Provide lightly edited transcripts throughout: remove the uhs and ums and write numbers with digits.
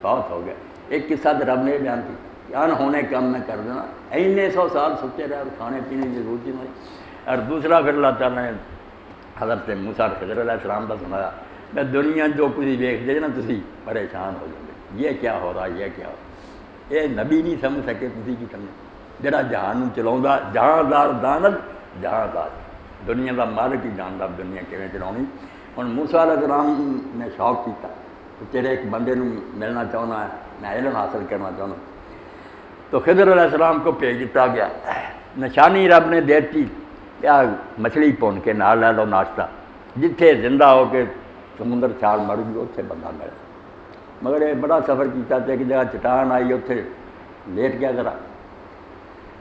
बहुत हो गया। एक किस्सा तो रब ने बयान किया, अनहोने काम में कर देना, इन्ने 100 साल सुते रहे और खाने पीने की जरूरत ही नहीं। और दूसरा फिर अल्लाह ताला ने हज़रत मूसा खिज़र अलैहिस्सलाम का सुनाया, मैं दुनिया जो कुछ देखते ना तुम परेशान हो जाओगे, ये क्या हो रहा, ये क्या हो रहा। ये नबी नहीं समझ सके तुम की कमी, जरा जहान चलाउंदा जहांदार दानत जहांदार, दुनिया का मालिक ही जानता दुनिया किवें चलाउणी। हुण मूसा अलैहिस्सलाम ने शौक किया, तेरे एक बंदे नूं मिलना चाहना है, मैं इल्म हासिल करना चाहना, तो खिज़र अलैहिस्सलाम को भेज दिता गया। निशानी रब ने देती, क्या मछली भुन के नाल लै लो नाश्ता, जिथे जिंदा हो के समुंदर छाल मरूगी उत्थे बंदा मिले। मगर ये बड़ा सफ़र किया, एक जगह चट्टान आई, उत्थे लेट गया जरा।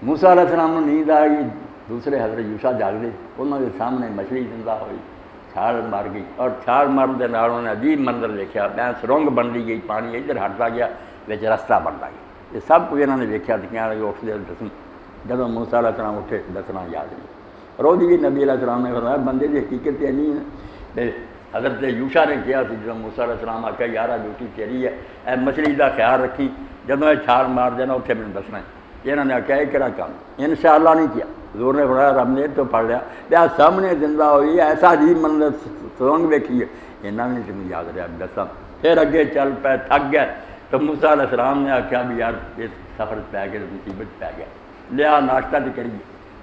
मूसा अलैहिस्सलाम को नींद आ गई, दूसरे हज़रत यूशा जागते, उन्होंने सामने मछली जिंदा हुई, छाल मार गई, और छाल मारन के नाल उन्हें अजीब मंजर देखा, मैं सुरंग बनती गई, पानी इधर हटता गया, विच रस्ता बनता गया। ये सब कुछ इन्होंने वेख्या, तो कहने लगे उठते दस, जब मूसा अलैहिस्सलाम उठे दसना याद नहीं। रोज़ भी नबी अलैहिस्सलाम ने फरमाया बंदे की हकीकत ये नहीं है। हज़रत यूशा ने कहा जो मूसा अलैहिस्सलाम आख्या यार ड्यूटी तेरी है, ए मछली का ख्याल रखी, जदों ये छाल मार देना उत्थे मैंने दसना है। इन्होंने आख्या ये किहड़ा काम, इंशाअल्लाह नहीं किया। हज़ूर ने फरमाया रब ने तो पढ़ लिया, क्या सामने जिंदा हुई, ऐसा अजीब मंजर सुरंग वेखी है, इन्ना भी नहीं तुम्हें याद रहा दसा। फिर अगे चल पे, थक गया, तो मूसा अलैहिस्सलाम ने आख्या भी यार इस सफ़र पै गए, मुसीबत पै गया, लिया नाश्ता तो करिए।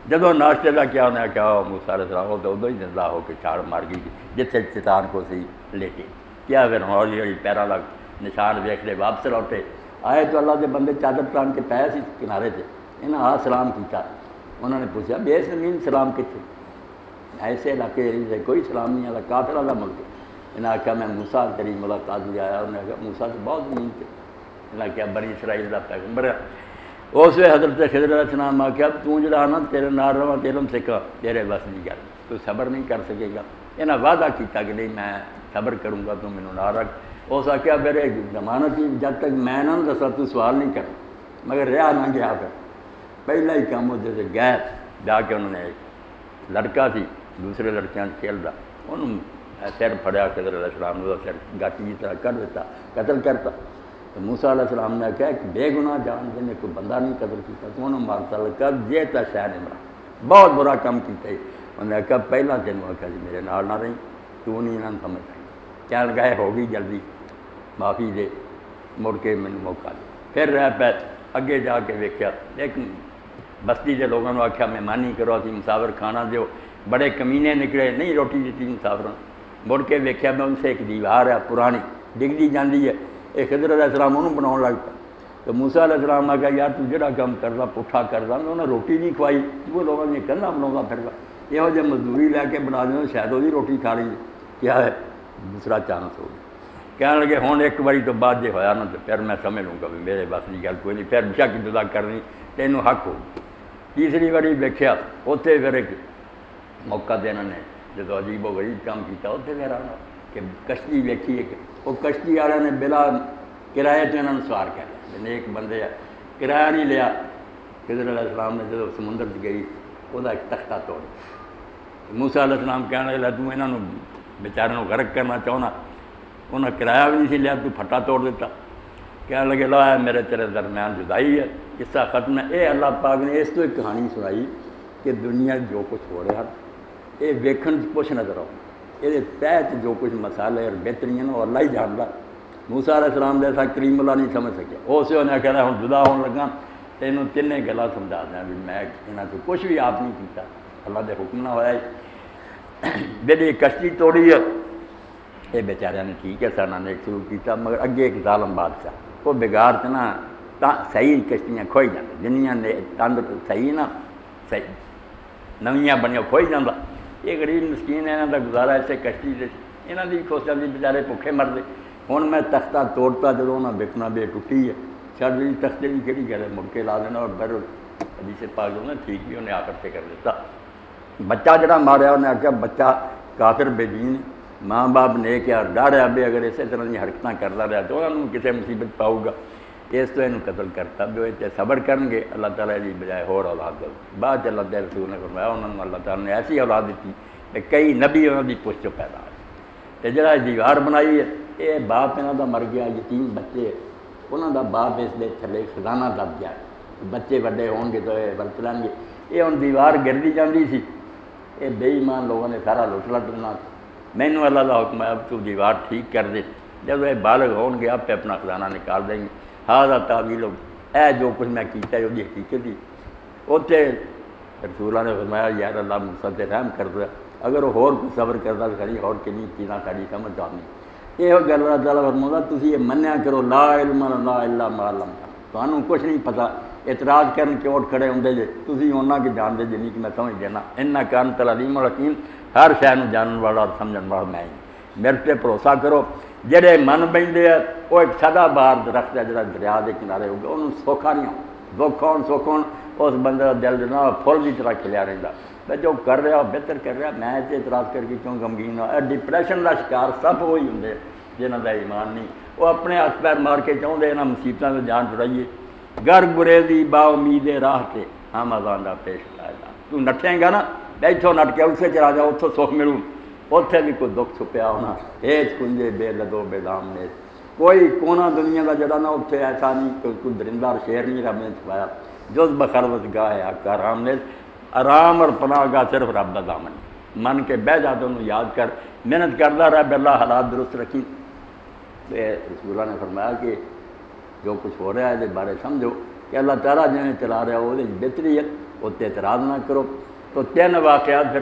जदों नाश्ते का क्या उन्हें क्या मूसा अलैहिस्सलाम तो उदों ही जिंदा होकर छाल मार गई जिथे चट्टान को सी लेटे। क्या फिर हौली हौली पैरों का निशान वेखते वापस लौटे, आए तो अल्लाह के बंदे चादर टान के पै सी किनारे से, इन्हें आ सलाम किया। उन्होंने पूछा बेसमीन सलाम कितने, ऐसे इलाके से कोई सलाम नहीं आता, काफिरा का मुल्क। इन्हें आख्या मैं मूसा तेरी मुलाकात भी आया, उन्हें आख्या मूसा तो बहुत मीन थे। इन्हें आख्या बनी इसराइल का पैगंबर है। उस वे हज़रत खिज़र अलैहिस्सलाम आख्या तू जरा ना तेरे नाल रवां, तेरे सिखा, तेरे बस की गल, तू सबर नहीं कर सकेगा। इन्हें वादा किया कि नहीं मैं सबर करूँगा, तू मैनू ना रख। उस आख्या मेरे जमानत ही जब तक मैं ना दसा तू सवाल नहीं कर, मगर रहा ना गया। फिर पहला ही काम उस गए, जाके उन्होंने एक लड़का थी दूसरे लड़कियां खेलता, उन्होंने सिर फड़िया खिज़र अलैहिस्सलाम ने सिर गाटी की तरह कर दिता, कतल करता। तो मूसा अलैहिस्सलाम ने आख्या एक बेगुनाह जान जिन्हें कोई बंदा नहीं कतल किया, तो उन्होंने मारता कर जे तो शह ने मरा, बहुत बुरा काम किया। उन्हें आख्या पहला तेन आख्या जी मेरे नाल ना रही, तू नहीं इन्होंने समझ आई। कह गए हो गई जल्दी माफ़ी दे, मुड़ के मैंने मौका दे। फिर रह पै अगे जाके वेख्या, एक बस्ती के लोगों ने आख्या मेहमानी करो, अभी मुसाफिर खाना दो, बड़े कमीने निकले, नहीं रोटी दी मुसाफिर। मुड़ के वेख्या मैं उनसे एक दीवार है पुरानी डिगदी जाती है, ये खिज़र अलैहिस्सलाम उन्होंने बनाने लग पाया। तो मूसा अलैहिस्सलाम आख्या यार तू जो काम करता पुठा करता, मैं उन्हें रोटी नहीं खवाई, वो लोगों ने कंधा बना फिरता, यहो जि मजदूरी लैके बना दें शायद वो रोटी खा ली। क्या है दूसरा चांस हो गया। कह लगे हुण एक बारी तो बाद जो होया ना तो फिर मैं समझ लूँगा भी मेरे बस की गल कोई नहीं, फिर बेशक जुदा करनी तेनों हक हो। तीसरी बारी वेख्या उत्थे फिर एक मौका देना ने जो अजीबो गरीब काम किया, उत्थे फिर आना कि कश्ती वेखी, एक वो कश्ती वाले ने बिला किराए तो इन्होंने सवार कर लिया, एक बंदे किराया नहीं लिया। खिज़र अलैहिस्सलाम ने जो समुंदर च गई वह एक तख्ता तोड़, मूसा अलैहिस्सलाम कहने लगा तू इन्हों बेचारे गर्क करना चाहना, उन्हें किराया भी नहीं लिया, तू फटा तोड़ दिता। कह लगे ला मेरे तेरे दरम्यान जुदाई है, किस्सा खत्म है। ये अल्लाह पाक ने इस तो एक कहानी सुनाई कि दुनिया जो कुछ हो रहा ये वेखण कुछ नजर आओ, ये तहत जो कुछ मसाले और बेहतरियां वो अल्लाह ही जानता। मूसा अलैहिस्सलाम जैसा करीमुल्लाह नहीं समझ सके, उस उन्हें कहना हूँ जुदा होने लगा, तेनों तिन्ने गल्लां समझा दें भी मैं इन्हों को कुछ भी आप नहीं किया, अल्लाह के हुक्म ना होया। जी कश्ती तोड़ी है ये बेचारिया ने ठीक है साना ने शुरू किया, मगर अगे एक जालम बादशाह वो बिगाड़ के ना सही कश्तियाँ खोई जाती, जिन्नियां ने तंद सही ना सही नवियाँ बनिया खोई जाता। ये गरीब मस्कीन है, इन्हों का गुजारा इसे कश्ती से, इन्हों की खुश चलती बेचारे भुखे मरते। हुण मैं तख्ता तोड़ता जो उन्हें बिकना बे टुटी है, छड़ जी तख्ते की कही गल मुड़ के ला देना, और फिर हदीस पाक जो ना ठीक भी उन्हें आकर से कर दिता। बच्चा जरा मारिया उन्हें आख्या बच्चा काफिर बेदीन, माँ बाप ने क्या डर है भी अगर इस तरह की हरकत करता रहा तो उन्होंने किसी मुसीबत पाऊगा, इस तो इन्हू कतल करता भी हो सबर करेंगे अल्लाह ताला की बजाय होर औलाद दे। बाद अल्लाह के रसूल ने फरमाया उन्होंने अल्लाह ताला ने ऐसी औलाद दी कि कई नबी उन्होंने पुछ चो पैदा हो। तो जरा दीवार बनाई है ये बाप इन्हों का मर गया, यतीम बच्चे उन्हों का बाप इस दे थले खजाना दब गया, बच्चे बड़े होंगे तो ये वरत लैणगे। ये हुण दीवार गिरदी जाती सी, ये बेईमान लोगों ने सारा लुट लट देना। मैनू अल्लाह का हुक्म है अब तू दीवार ठीक कर दे, जब ये बालग होंगे आपे अपना खजाना निकाल देंगे। हाज़ा तावील ए जो कुछ मैं किया उसकी हकीकत ही। उत्थे रसूलां ने फरमाया यार अल्लाह मूसा ते रहम कर दे, अगर वो होर कुछ सबर करता तो खड़ी होर किन्नी चीज़ां साड़ी समझ आनी। यह गल अल्लाह ताला फरमाउंदा तुसीं ये मन्निया करो ला इल्म लना इल्ला मा अल्लमतना, तुहानूं कुछ नहीं पता, इतराज़ करन क्यों उठ खड़े होंदे जे, तुसीं उन्ना कि जानदे जे नहीं कि मैं समझ देना। इन्नका अंतल अलीमुल हकीम, हर शै नूं जानन वाला और समझण वाला मैं ही। मेरे ते भरोसा करो। जेड़े मन बहिंदे आ वो एक सदाबहार दरख्त है जिहड़ा दरिया के किनारे होगा, उन्होंने सौखा नहीं हो, दुख होण सुख होण उस बंदे का दिल ना फुल की तरह खिलिया रहिंदा। मैं जो कर रहा बेहतर कर रहा, मैं इस इतराज़ करके क्यों गमगीन हो। डिप्रैशन का शिकार सब वही होंगे जिन्हों का ईमान नहीं, वो अपने हथ पैर मार के चाहते इन्होंने मुसीबतों से जान छुड़ाइए। गर गुरेजी बा उम्मीदे राह से हम अजान का पेश लाएगा, तू नठेगा ना इतों नट के उसे चला जा, उतों सुख मिलू, उत्थे भी कोई दुख छुपया होना। हेज कुंजे बेलदो बेदाम ने, कोई कोना दुनिया का जरा ना उत्थे ऐसा नहीं, कोई दरिंदा शेर नहीं रब ने छुपाया। जुज बखरवत गाह है आका आराम ने, आराम और पनाह गाह सिर्फ रब का दामन। मन के बह जा तो उन्होंने याद कर, मेहनत करता रह, बिल्ला हालात दुरुस्त रखी। रसूला ने फरमाया कि जो कुछ हो रहा है इस बारे समझो कि अल्लाह ताला जिन्हें चला रहा है वो बेहतरी है, उत्ते एतराज़ ना करो। तो 3 वाक़यात